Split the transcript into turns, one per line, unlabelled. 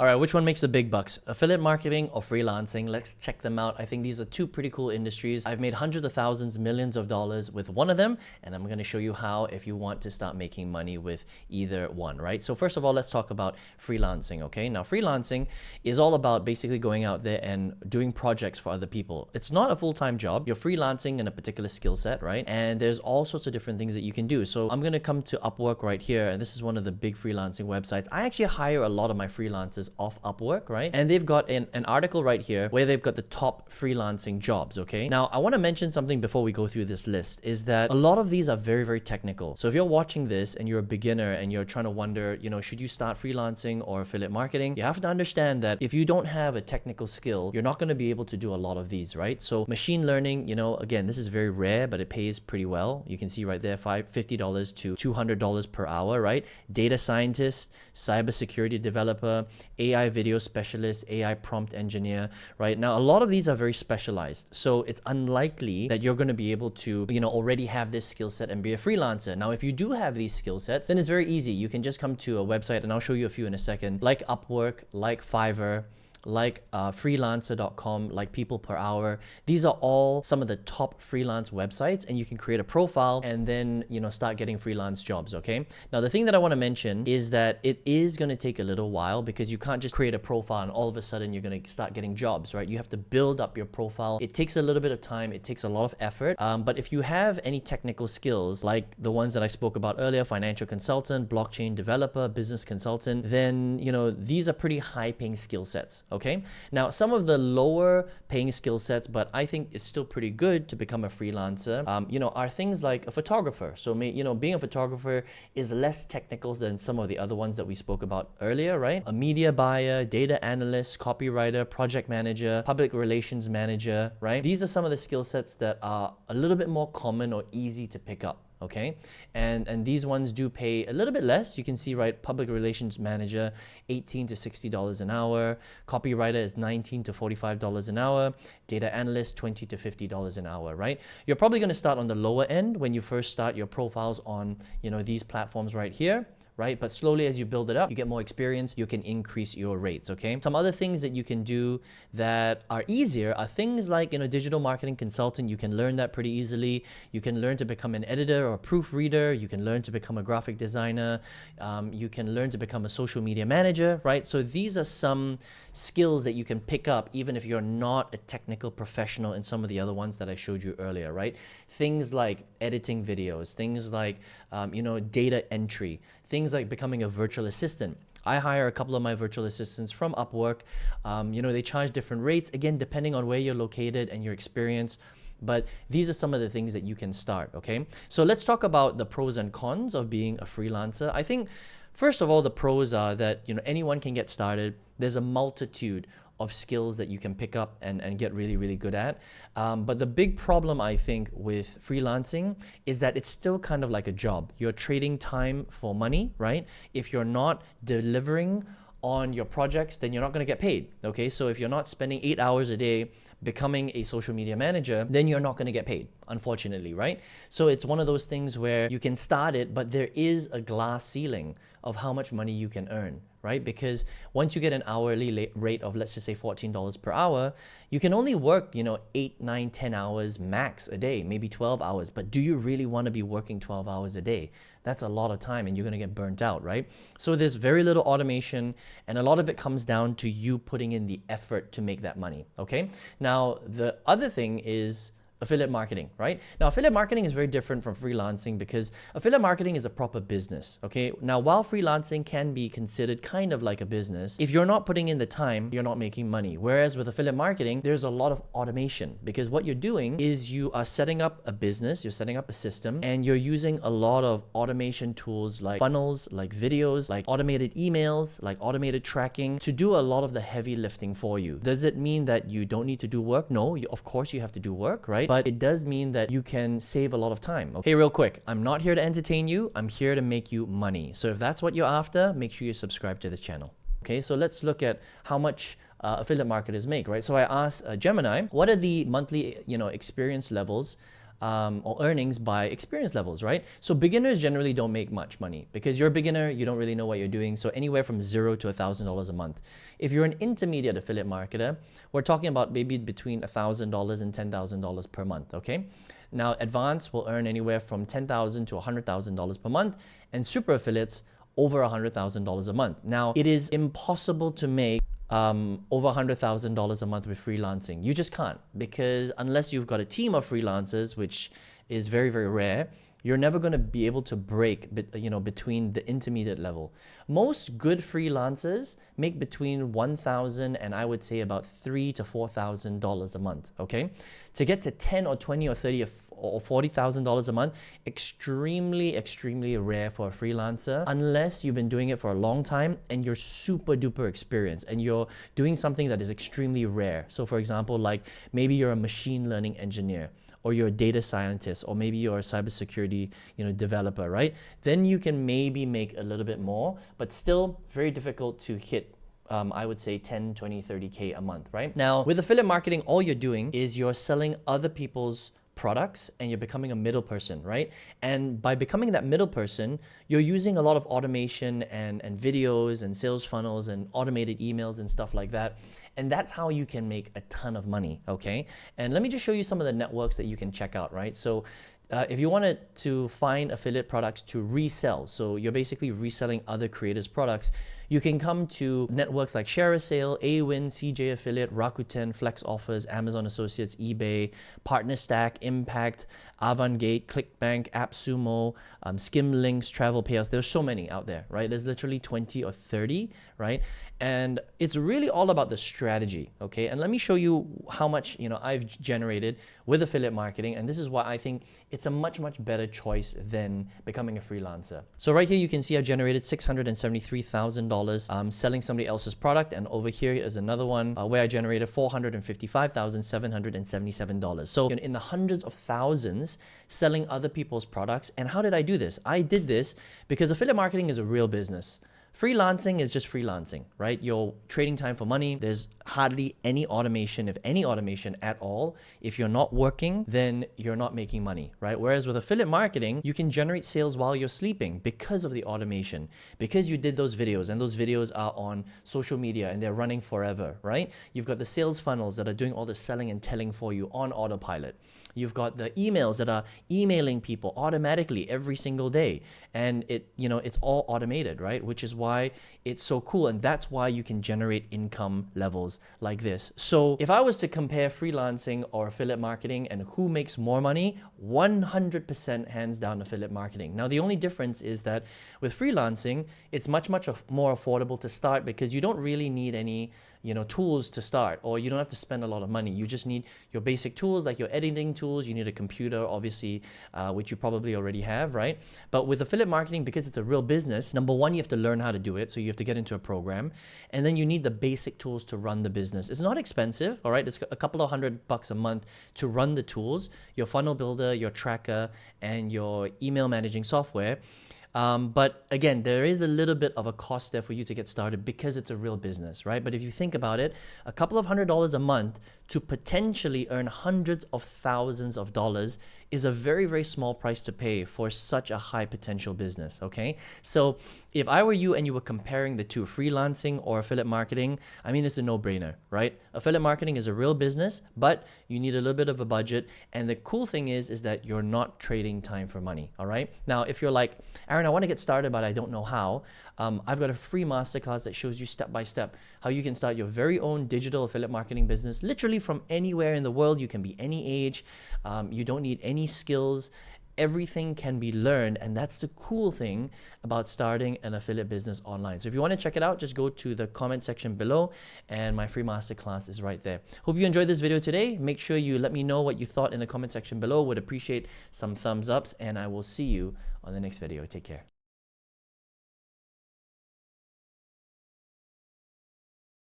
All right, which one makes the big bucks? Affiliate marketing or freelancing? Let's check them out. I think these are two pretty cool industries. I've made hundreds of thousands, millions of dollars with one of them, and I'm going to show you how if you want to start making money with either one, right? So first of all, let's talk about freelancing, okay? Now, freelancing is all about basically going out there and doing projects for other people. It's not a full-time job. You're freelancing in a particular skill set, right? And there's all sorts of different things that you can do. So I'm going to come to Upwork right here, and this is one of the big freelancing websites. I actually hire a lot of my freelancers off Upwork, right? And they've got an article right here where they've got the top freelancing jobs, okay? Now, I want to mention something before we go through this list, is that a lot of these are very, very technical. So if you're watching this and you're a beginner and you're trying to wonder, you know, should you start freelancing or affiliate marketing? You have to understand that if you don't have a technical skill, you're not going to be able to do a lot of these, right? So machine learning, you know, again, this is very rare, but it pays pretty well. You can see right there, $50 to $200 per hour, right? Data scientist, cybersecurity developer, AI video specialist, AI prompt engineer, right? Now, a lot of these are very specialized. So it's unlikely that you're going to be able to, you know, already have this skill set and be a freelancer. Now, if you do have these skill sets, then it's very easy. You can just come to a website, and I'll show you a few in a second, like Upwork, like Fiverr, like freelancer.com, like People Per Hour. These are all some of the top freelance websites, and you can create a profile and then, you know, start getting freelance jobs, okay? Now, the thing that I want to mention is that it is going to take a little while, because you can't just create a profile and all of a sudden you're going to start getting jobs, right? You have to build up your profile. It takes a little bit of time. It takes a lot of effort. But if you have any technical skills, like the ones that I spoke about earlier, financial consultant, blockchain developer, business consultant, then, you know, these are pretty high paying skill sets. Okay. Now, some of the lower paying skill sets, but I think it's still pretty good to become a freelancer, you know, are things like a photographer. So, you know, being a photographer is less technical than some of the other ones that we spoke about earlier, right? A media buyer, data analyst, copywriter, project manager, public relations manager, right? These are some of the skill sets that are a little bit more common or easy to pick up. Okay, and these ones do pay a little bit less. You can see, right, public relations manager, $18 to $60 an hour. Copywriter is $19 to $45 an hour. Data analyst, $20 to $50 an hour, right? You're probably going to start on the lower end when you first start your profiles on, you know, these platforms right here. Right? But slowly as you build it up, you get more experience, you can increase your rates, okay? Some other things that you can do that are easier are things like, you know, digital marketing consultant. You can learn that pretty easily. You can learn to become an editor or a proofreader. You can learn to become a graphic designer. You can learn to become a social media manager, right? So these are some skills that you can pick up even if you're not a technical professional in some of the other ones that I showed you earlier, right? Things like editing videos, things like, you know, data entry, things like becoming a virtual assistant. I hire a couple of my virtual assistants from Upwork. You know, they charge different rates, again, depending on where you're located and your experience. But these are some of the things that you can start, okay? So let's talk about the pros and cons of being a freelancer. I think, first of all, the pros are that, you know, anyone can get started. There's a multitude of skills that you can pick up and get really, really good at. But the big problem, I think, with freelancing is that it's still kind of like a job. You're trading time for money, right? If you're not delivering on your projects, then you're not going to get paid, okay? So if you're not spending 8 hours a day becoming a social media manager, then you're not going to get paid, unfortunately, right? So it's one of those things where you can start it, but there is a glass ceiling of how much money you can earn, right? Because once you get an hourly rate of, let's just say $14 per hour, you can only work, you know, 8, 9, 10 hours max a day, maybe 12 hours. But do you really want to be working 12 hours a day? That's a lot of time and you're going to get burnt out, right? So there's very little automation, and a lot of it comes down to you putting in the effort to make that money, okay? Now, the other thing is affiliate marketing, right? Now, affiliate marketing is very different from freelancing because affiliate marketing is a proper business, okay? Now, while freelancing can be considered kind of like a business, if you're not putting in the time, you're not making money. Whereas with affiliate marketing, there's a lot of automation, because what you're doing is you are setting up a business, you're setting up a system, and you're using a lot of automation tools like funnels, like videos, like automated emails, like automated tracking to do a lot of the heavy lifting for you. Does it mean that you don't need to do work? No, of course you have to do work, right? But it does mean that you can save a lot of time. Okay, real quick, I'm not here to entertain you. I'm here to make you money. So if that's what you're after, make sure you subscribe to this channel. Okay, so let's look at how much affiliate marketers make, right? So I asked Gemini, what are the monthly, experience levels or earnings by experience levels, right? So beginners generally don't make much money because you're a beginner, you don't really know what you're doing. So anywhere from $0 to $1,000 a month. If you're an intermediate affiliate marketer, we're talking about maybe between $1,000 and $10,000 per month, okay? Now, advanced will earn anywhere from $10,000 to $100,000 per month, and super affiliates over $100,000 a month. Now, it is impossible to make over $100,000 a month with freelancing. You just can't, because unless you've got a team of freelancers, which is very, very rare, you're never going to be able to break, between the intermediate level. Most good freelancers make between $1,000 and I would say about $3,000 to $4,000 a month. Okay, to get to 10 or 20 or 30 or $40,000 a month, extremely rare for a freelancer, unless you've been doing it for a long time and you're super duper experienced and you're doing something that is extremely rare. So for example, like maybe you're a machine learning engineer, or you're a data scientist, or maybe you're a cybersecurity, developer, right? Then you can maybe make a little bit more, but still very difficult to hit I would say 10, 20, 30K a month, right? Now, with affiliate marketing, all you're doing is you're selling other people's products and you're becoming a middle person, right? And by becoming that middle person, you're using a lot of automation and videos and sales funnels and automated emails and stuff like that. And that's how you can make a ton of money, okay? And let me just show you some of the networks that you can check out, right? So if you wanted to find affiliate products to resell, so you're basically reselling other creators' products, you can come to networks like ShareASale, Awin, CJ Affiliate, Rakuten, Flex Offers, Amazon Associates, eBay, PartnerStack, Impact, Avantgate, ClickBank, AppSumo, Skimlinks, Travel Payouts. There's so many out there, right? There's literally 20 or 30, right? And it's really all about the strategy, okay? And let me show you how much, I've generated with affiliate marketing. And this is why I think it's a much better choice than becoming a freelancer. So right here, you can see I've generated $673,000 selling somebody else's product. And over here is another one where I generated $455,777. So in the hundreds of thousands selling other people's products. And how did I do this? I did this because affiliate marketing is a real business. Freelancing is just freelancing, right? You're trading time for money. There's hardly any automation, if any automation at all. If you're not working, then you're not making money, right? Whereas with affiliate marketing, you can generate sales while you're sleeping because of the automation, because you did those videos and those videos are on social media and they're running forever, right? You've got the sales funnels that are doing all the selling and telling for you on autopilot. You've got the emails that are emailing people automatically every single day. And it's all automated, right? Which is why it's so cool. And that's why you can generate income levels like this. So if I was to compare freelancing or affiliate marketing and who makes more money, 100% hands down affiliate marketing. Now, the only difference is that with freelancing, it's much more affordable to start because you don't really need any tools to start, or you don't have to spend a lot of money. You just need your basic tools, like your editing tools. You need a computer, obviously, which you probably already have, right? But with affiliate marketing, because it's a real business, number one, you have to learn how to do it. So you have to get into a program, and then you need the basic tools to run the business. It's not expensive, all right? It's a couple of $100 a month to run the tools, your funnel builder, your tracker, and your email managing software. But again, there is a little bit of a cost there for you to get started because it's a real business, right? But if you think about it, a couple of $100 a month to potentially earn hundreds of thousands of dollars is a very, very small price to pay for such a high potential business, okay? So if I were you and you were comparing the two, freelancing or affiliate marketing, I mean, it's a no-brainer, right? Affiliate marketing is a real business, but you need a little bit of a budget. And the cool thing is that you're not trading time for money, all right? Now, if you're like, Aaron, I want to get started, but I don't know how, I've got a free masterclass that shows you step by step how you can start your very own digital affiliate marketing business, literally from anywhere in the world. You can be any age. You don't need any skills. Everything can be learned, and that's the cool thing about starting an affiliate business online. So if you want to check it out, just go to the comment section below, and my free masterclass is right there. Hope you enjoyed this video today. Make sure you let me know what you thought in the comment section below. Would appreciate some thumbs ups, and I will see you on the next video. Take care.